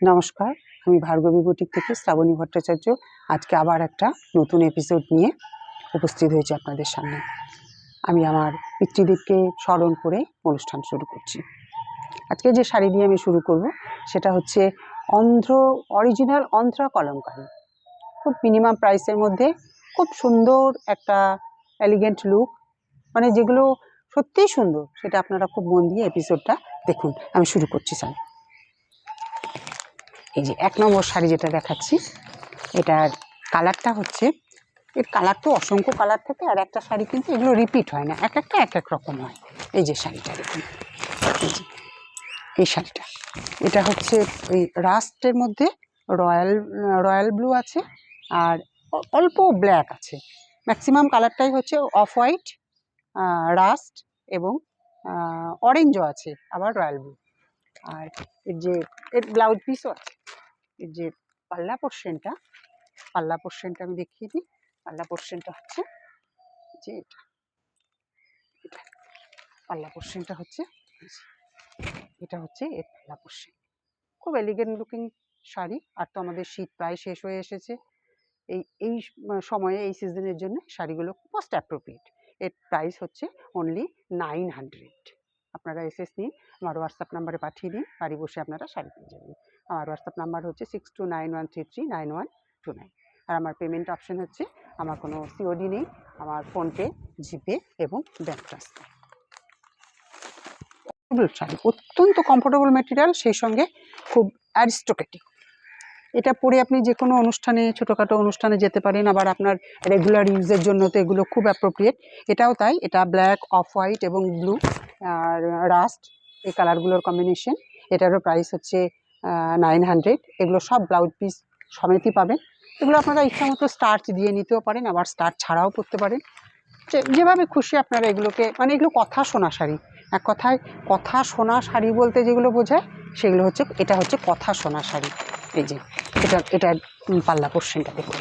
নমস্কার, আমি ভার্গবী বুটিক থেকে শ্রাবণী ভট্টাচার্য আজকে আবার একটা নতুন এপিসোড নিয়ে উপস্থিত হয়েছি আপনাদের সামনে। আমি আমার পিতৃদেবকে স্মরণ করে অনুষ্ঠান শুরু করছি। আজকে যে শাড়ি দিয়ে আমি শুরু করব সেটা হচ্ছে অরিজিনাল অন্ধ্রা কলমকারী। খুব মিনিমাম প্রাইসের মধ্যে খুব সুন্দর একটা এলিগেন্ট লুক, মানে যেগুলো সত্যিই সুন্দর, সেটা আপনারা খুব মন দিয়ে এপিসোডটা দেখুন। আমি শুরু করছি স্যার। এই যে 1 নম্বর শাড়ি যেটা দেখাচ্ছি, এটার কালারটা হচ্ছে, এর কালার তো অসংখ্য কালার থাকে, আর একটা শাড়ি কিন্তু এগুলো রিপিট হয় না, এক একটা এক এক রকম হয়। এই যে শাড়িটা দেখুন, এই যে এই শাড়িটা, এটা হচ্ছে ওই রাস্টের মধ্যে রয়্যাল ব্লু আছে আর অল্প ব্ল্যাক আছে। ম্যাক্সিমাম কালারটাই হচ্ছে অফ হোয়াইট, রাস্ট এবং অরেঞ্জও আছে, আবার রয়্যাল ব্লু। আর এর যে এর ব্লাউজ পিসও আছে। এর যে পাল্লা পোর্শনটা আমি দেখিয়ে দিই। পাল্লা পোর্শনটা হচ্ছে যে এটা পাল্লা পোর্শনটা হচ্ছে, এটা হচ্ছে এর পাল্লা পোর্শন। খুব এলিগেন্ট লুকিং শাড়ি। আর তো আমাদের শীত প্রায় শেষ হয়ে এসেছে, এই এই সময়ে এই সিজনের জন্য শাড়িগুলো মোস্ট অ্যাপ্রোপ্রিয়েট। এর প্রাইস হচ্ছে অনলি 900। আপনারা এসএস নিন, আমার হোয়াটসঅ্যাপ নাম্বারে পাঠিয়ে দিন, বাড়ি বসে আপনারা শাড়ি পেয়ে যাবেন। আমার হোয়াটসঅ্যাপ নাম্বার হচ্ছে 6291339129। আর আমার পেমেন্ট অপশন হচ্ছে, আমার কোনো সিওডি নেই, আমার ফোনপে, জিপে এবং ব্যাংক ট্রান্সফার। শাড়ি অত্যন্ত কমফোর্টেবল মেটেরিয়াল, সেই সঙ্গে খুব অ্যারিস্টোক্রেটিক। এটা পরে আপনি যে কোনো অনুষ্ঠানে, ছোটোখাটো অনুষ্ঠানে যেতে পারেন, আবার আপনার রেগুলার ইউজের জন্য তো এগুলো খুব অ্যাপ্রোপ্রিয়েট। এটাও তাই, এটা ব্ল্যাক, অফ হোয়াইট এবং ব্লু আর রাস্ট, এই কালারগুলোর কম্বিনেশন। এটারও প্রাইস হচ্ছে 900। এগুলো সব ব্লাউজ পিস সমেতই পাবেন। এগুলো আপনারা ইচ্ছা মতো স্টার্চ দিয়ে নিতেও পারেন, আবার স্টার্চ ছাড়াও পরতে পারেন, যেভাবে খুশি আপনারা এগুলোকে, মানে এগুলো কথা শোনা শাড়ি। এক কথায় কথা শোনা শাড়ি বলতে যেগুলো বোঝায়, সেগুলো হচ্ছে, এটা হচ্ছে কথা শোনা শাড়ি। এই যে এটার পাল্লা পোর্শনটা দেখুন,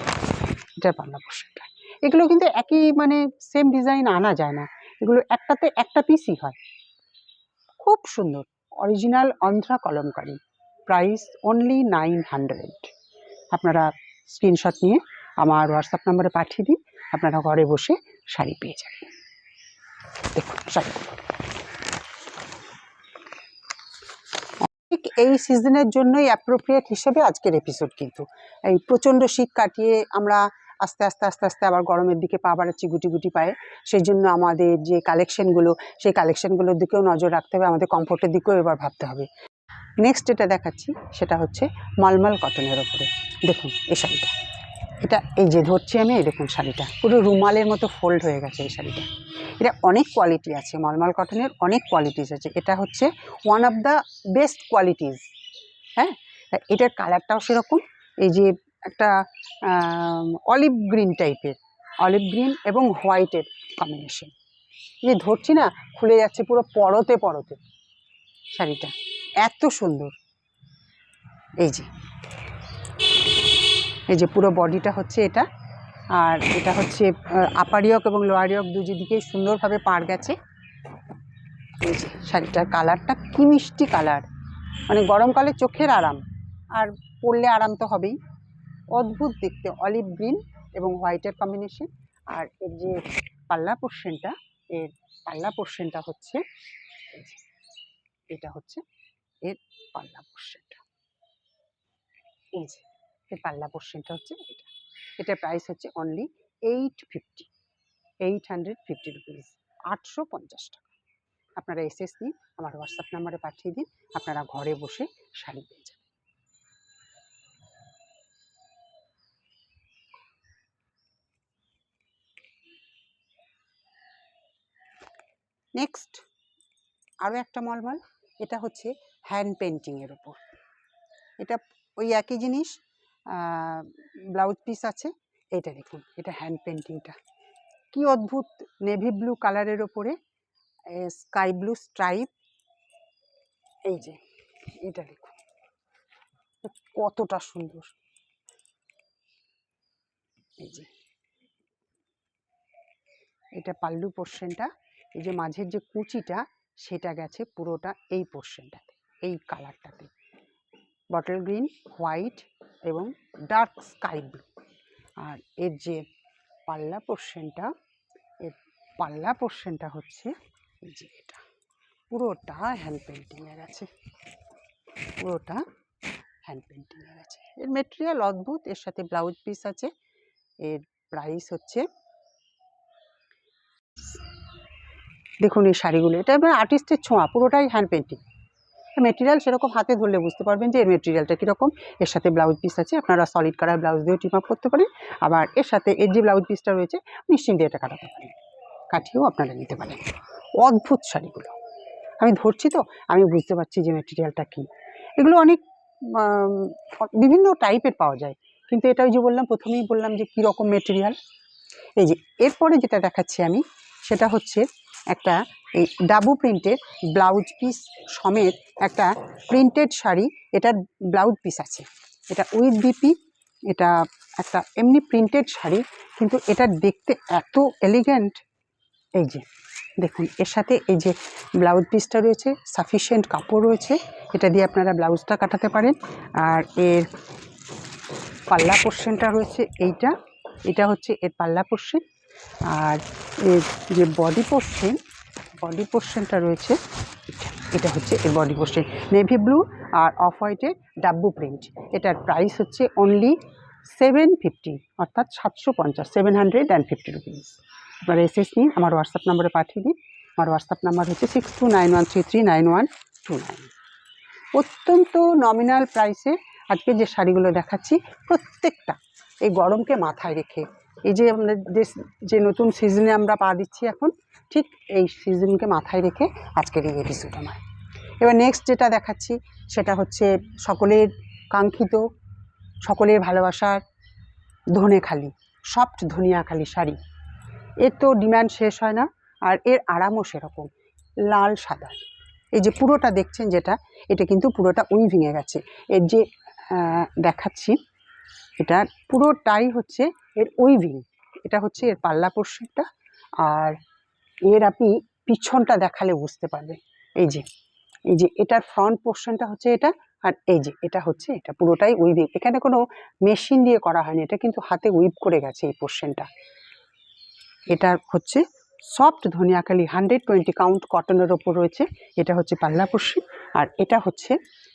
এটার পাল্লা পোর্শনটা। এগুলো কিন্তু একই, মানে সেম ডিজাইন আনা যায় না, এগুলো একটাতে একটা পিসই হয়। খুব সুন্দর original Andhra Kalamkari, price only 900। আপনারা স্ক্রিনশট নিয়ে আমার হোয়াটসঅ্যাপ নাম্বারে পাঠিয়ে দিন, আপনারা ঘরে বসে শাড়ি পেয়ে যাবেন। দেখুন শাড়িগুলো ঠিক এই সিজনের জন্যই অ্যাপ্রোপ্রিয়েট হিসেবে আজকের এপিসোড। কিন্তু এই প্রচণ্ড শীত কাটিয়ে আমরা আস্তে আস্তে আস্তে আস্তে আবার গরমের দিকে পা বাড়াচ্ছি গুটি গুটি পায়ে। সেই জন্য আমাদের যে কালেকশনগুলো, সেই কালেকশনগুলোর দিকেও নজর রাখতে হবে, আমাদের কমফোর্টের দিকেও এবার ভাবতে হবে। নেক্সট যেটা দেখাচ্ছি সেটা হচ্ছে মলমল কটনের ওপরে। দেখুন এই শাড়িটা, এটা এই যে ধরছি আমি, এই দেখুন শাড়িটা পুরো রুমালের মতো ফোল্ড হয়ে গেছে এই শাড়িটা। এটা অনেক কোয়ালিটি আছে, মলমল কটনের অনেক কোয়ালিটিস আছে, এটা হচ্ছে one of the best qualities. হ্যাঁ, এটার কালারটাও সেরকম, এই যে একটা অলিভ গ্রিন টাইপের, অলিভ গ্রিন এবং হোয়াইটের কম্বিনেশন। যে ধরছি না, খুলে যাচ্ছে পুরো পরতে পরতে শাড়িটা, এত সুন্দর। এই যে পুরো বডিটা হচ্ছে এটা, আর এটা হচ্ছে আপার ইয়ক এবং লোয়ার ইয়ক দুদিকেই সুন্দরভাবে পাড় গেছে। এই যে শাড়িটার কালারটা কি মিষ্টি কালার, মানে গরমকালে চোখের আরাম, আর পরলে আরাম তো হবেই। অদ্ভুত দেখতে, অলিভ গ্রিন এবং হোয়াইটের কম্বিনেশন। আর এর যে পাল্লা পোর্শনটা হচ্ছে, এটা হচ্ছে এর পাল্লা পোর্শনটা। এই যে এর পাল্লা পোর্শনটা হচ্ছে এটা। এটার প্রাইস হচ্ছে অনলি 850 রুপিস, 850 টাকা। আপনারা এসএস নিন, আমার হোয়াটসঅ্যাপ নাম্বারে পাঠিয়ে দিন, আপনারা ঘরে বসে শাড়ি পেয়ে যাবেন। নেক্সট আরও একটা মলমল, এটা হচ্ছে হ্যান্ড পেন্টিংয়ের ওপর। এটা ওই একই জিনিস, ব্লাউজ পিস আছে। এটা দেখুন, এটা হ্যান্ড পেন্টিংটা কি অদ্ভুত, নেভি ব্লু কালারের ওপরে স্কাই ব্লু স্ট্রাইপ। এই যে এটা দেখুন কতটা সুন্দর। এই যে এটা পাল্লু পোর্শনটা, এই যে মাঝের যে কুচিটা সেটা গেছে পুরোটা এই পোর্শনটাতে, এই কালারটাতে। বটল গ্রিন, হোয়াইট এবং ডার্ক স্কাই ব্লু। আর এর যে পাল্লা পোর্শনটা হচ্ছে এই যে এটা পুরোটা হ্যান্ড পেন্টিংয়ের আছে, এর মেটেরিয়াল অদ্ভুত। এর সাথে ব্লাউজ পিস আছে। এর প্রাইস হচ্ছে, দেখুন এই শাড়িগুলো, এটা মানে আর্টিস্টের ছোঁয়া, পুরোটাই হ্যান্ড পেন্টিং। মেটেরিয়াল সেরকম হাতে ধরলে বুঝতে পারবেন যে এর মেটেরিয়ালটা কীরকম। এর সাথে ব্লাউজ পিস আছে, আপনারা সলিড কালার ব্লাউজ দিয়েও টিম আপ করতে পারেন। আবার এর সাথে এর যে ব্লাউজ পিসটা রয়েছে নিশ্চিন্তে এটা কাটাতে পারেন, কাটিয়েও আপনারা নিতে পারেন। অদ্ভুত শাড়িগুলো, আমি ধরছি তো আমি বুঝতে পারছি যে মেটেরিয়ালটা কী। এগুলো অনেক বিভিন্ন টাইপের পাওয়া যায়, কিন্তু এটা ওই যে বললাম, প্রথমেই বললাম যে কীরকম মেটেরিয়াল। এই যে এরপরে যেটা দেখাচ্ছি আমি, সেটা হচ্ছে একটা এই ডাবু প্রিন্টের ব্লাউজ পিস সমেত একটা প্রিন্টেড শাড়ি। এটার ব্লাউজ পিস আছে, এটা উইথ বিপি। এটা একটা এমনি প্রিন্টেড শাড়ি, কিন্তু এটা দেখতে এত এলিগেন্ট। এই যে দেখুন, এর সাথে এই যে ব্লাউজ পিসটা রয়েছে, সাফিসিয়েন্ট কাপড় রয়েছে, এটা দিয়ে আপনারা ব্লাউজটা কাটাতে পারেন। আর এর পাল্লা পোর্শনটা রয়েছে এটা হচ্ছে এর পাল্লা পোর্শন। আর এর যে বডি পোর্শনটা রয়েছে, এটা হচ্ছে এর বডি পোর্শন, নেভি ব্লু আর অফ হোয়াইটের ডাব্বু প্রিন্ট। এটার প্রাইস হচ্ছে অনলি 750, অর্থাৎ 750, 750 রুপিস। আপনারা এসএস নিন, আমার হোয়াটসঅ্যাপ নাম্বারে পাঠিয়ে দিন। আমার হোয়াটসঅ্যাপ নাম্বার হচ্ছে 6291339129। অত্যন্ত নমিনাল প্রাইসে আজকে যে শাড়িগুলো দেখাচ্ছি, প্রত্যেকটা এই গরমকে মাথায় রেখে, এই যে আমাদের যে নতুন সিজনে আমরা পা দিচ্ছি এখন, ঠিক এই সিজনকে মাথায় রেখে আজকের এই এপিসোড আমার। এবার নেক্সট যেটা দেখাচ্ছি সেটা হচ্ছে সকলের কাঙ্ক্ষিত, সকলের ভালোবাসার ধনেখালি, সফট ধনিয়াখালি শাড়ি। এর তো ডিমান্ড শেষ হয় না, আর এর আরামও সেরকম, লাল সাদা। এই যে পুরোটা দেখছেন যেটা, এটা কিন্তু পুরোটা উইভিংয়ে গেছে। এর যে দেখাচ্ছি, এটা পুরোটাই হচ্ছে এর উইভিং। এটা হচ্ছে এর পাল্লা পোর্শনটা। আর এর আপনি পিছনটা দেখালে বুঝতে পারবেন। এই যে এটার ফ্রন্ট পোর্শনটা হচ্ছে এটা, আর এই যে এটা হচ্ছে এটা পুরোটাই উইভিং। এখানে কোনো মেশিন দিয়ে করা হয়নি, এটা কিন্তু হাতে উইভ করে গেছে এই পোর্শনটা। এটা হচ্ছে সফট ধনিয়াখালি 120 কাউন্ট কটনের ওপর রয়েছে। এটা হচ্ছে পাল্লা পোর্শন, আর এটা হচ্ছে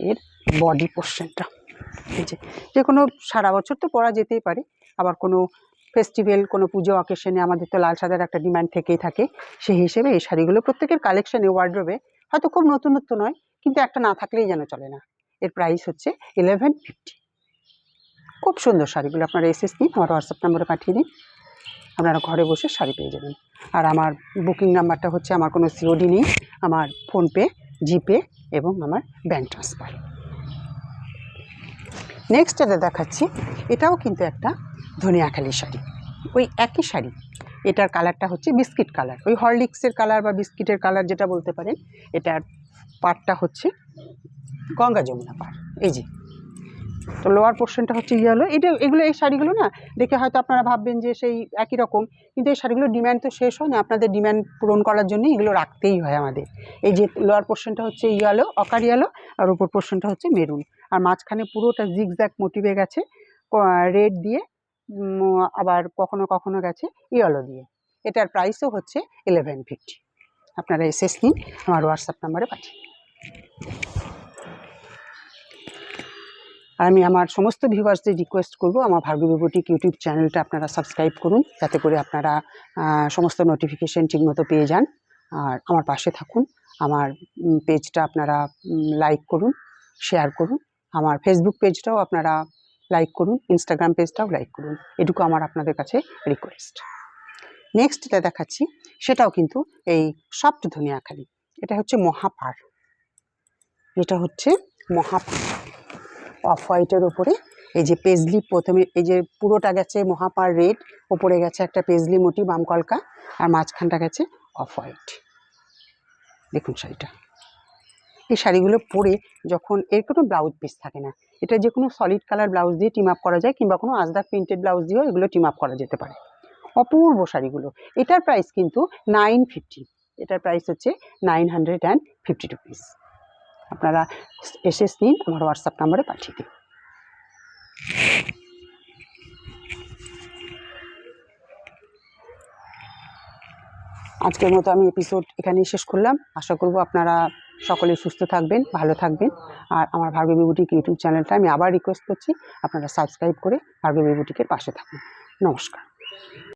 এর বডি পোর্শনটা। এই যে কোনো সারা বছর তো পরা যেতেই পারে, আবার কোনো ফেস্টিভ্যাল, কোনো পুজো অকেশনে আমাদের তো লাল সাদার একটা ডিমান্ড থেকেই থাকে। সেই হিসেবে এই শাড়িগুলো প্রত্যেকের কালেকশনে, ওয়ার্ড্রোবে হয়তো খুব নতুনত্ব নয়, কিন্তু একটা না থাকলেই যেন চলে না। এর প্রাইস হচ্ছে 1150। খুব সুন্দর শাড়িগুলো, আপনারা এসএস নিন, আমার হোয়াটসঅ্যাপ নাম্বারে পাঠিয়ে দিন, আপনারা ঘরে বসে শাড়ি পেয়ে যাবেন। আর আমার বুকিং নাম্বারটা হচ্ছে, আমার কোনো সিওডি নেই, আমার ফোনপে, জিপে এবং আমার ব্যাঙ্ক ট্রান্সফার। নেক্সট যেটা দেখাচ্ছি, এটাও কিন্তু একটা ধনিয়াখালি শাড়ি, ওই একই শাড়ি। এটার কালারটা হচ্ছে বিস্কিট কালার, ওই হরলিক্সের কালার বা বিস্কিটের কালার যেটা বলতে পারেন। এটার পাড়টা হচ্ছে গঙ্গা যমুনা পাড়। এই যে তো লোয়ার পোর্শনটা হচ্ছে ইয়েলো। এগুলো এই শাড়িগুলো না দেখে হয়তো আপনারা ভাববেন যে সেই একই রকম, কিন্তু এই শাড়িগুলোর ডিম্যান্ড তো শেষ হয় না। আপনাদের ডিম্যান্ড পূরণ করার জন্য এগুলো রাখতেই হয় আমাদের। এই যে লোয়ার পোর্শনটা হচ্ছে ইয়েলো, অকার ইয়েলো, আর উপর পোর্শনটা হচ্ছে মেরুন, আর মাঝখানে পুরোটা জিগজ্যাগ মোটিভে গেছে রেড দিয়ে, আবার কখনো কখনো গেছে ইয়েলো দিয়ে। এটার প্রাইসও হচ্ছে 1150। আপনারা এসএস নিন, আমার হোয়াটসঅ্যাপ নাম্বারে পাঠিয়ে। আর আমি আমার সমস্ত ভিউয়ার্সদের রিকোয়েস্ট করব, আমার ভার্গবী বুটিক ইউটিউব চ্যানেলটা আপনারা সাবস্ক্রাইব করুন, যাতে করে আপনারা সমস্ত নোটিফিকেশন ঠিকমতো পেয়ে যান। আর আমার পাশে থাকুন, আমার পেজটা আপনারা লাইক করুন, শেয়ার করুন, আমার ফেসবুক পেজটাও আপনারা লাইক করুন, ইনস্টাগ্রাম পেজটাও লাইক করুন, এটুকু আমার আপনাদের কাছে রিকোয়েস্ট। নেক্সট যেটা দেখাচ্ছি সেটাও কিন্তু এই সফট ধনিয়াখালি। এটা হচ্ছে মহাপাড়, এটা হচ্ছে মহাপাড় অফ হোয়াইটের ওপরে এই যে পেজলি, প্রথমে এই যে পুরোটা গেছে মহাপাড় রেড, ওপরে গেছে একটা পেজলি মোটি বাম কলকা, আর মাঝখানটা গেছে অফ হোয়াইট। দেখুন শাড়িটা, এই শাড়িগুলো পরে যখন, এর কোনো ব্লাউজ পিস থাকে না, এটা যে কোনো সলিড কালার ব্লাউজ দিয়ে টিম আপ করা যায়, কিংবা কোনো আজদাক প্রিন্টেড ব্লাউজ দিয়েও এগুলো টিম আপ করা যেতে পারে। অপূর্ব শাড়িগুলো। এটার প্রাইস কিন্তু 950, এটার প্রাইস হচ্ছে 950 রুপিস। আপনারা এসে নিন, আমার হোয়াটসঅ্যাপ নাম্বারে পাঠিয়ে দিন। আজকের মতো আমি এপিসোড এখানেই শেষ করলাম। আশা করব আপনারা সকলে সুস্থ থাকবেন, ভালো থাকবেন। আর আমার ভার্গবী বুটিক ইউটিউব চ্যানেলটা আমি আবার রিকোয়েস্ট করছি আপনারা সাবস্ক্রাইব করে ভার্গবী বুটিকের পাশে থাকুন। নমস্কার।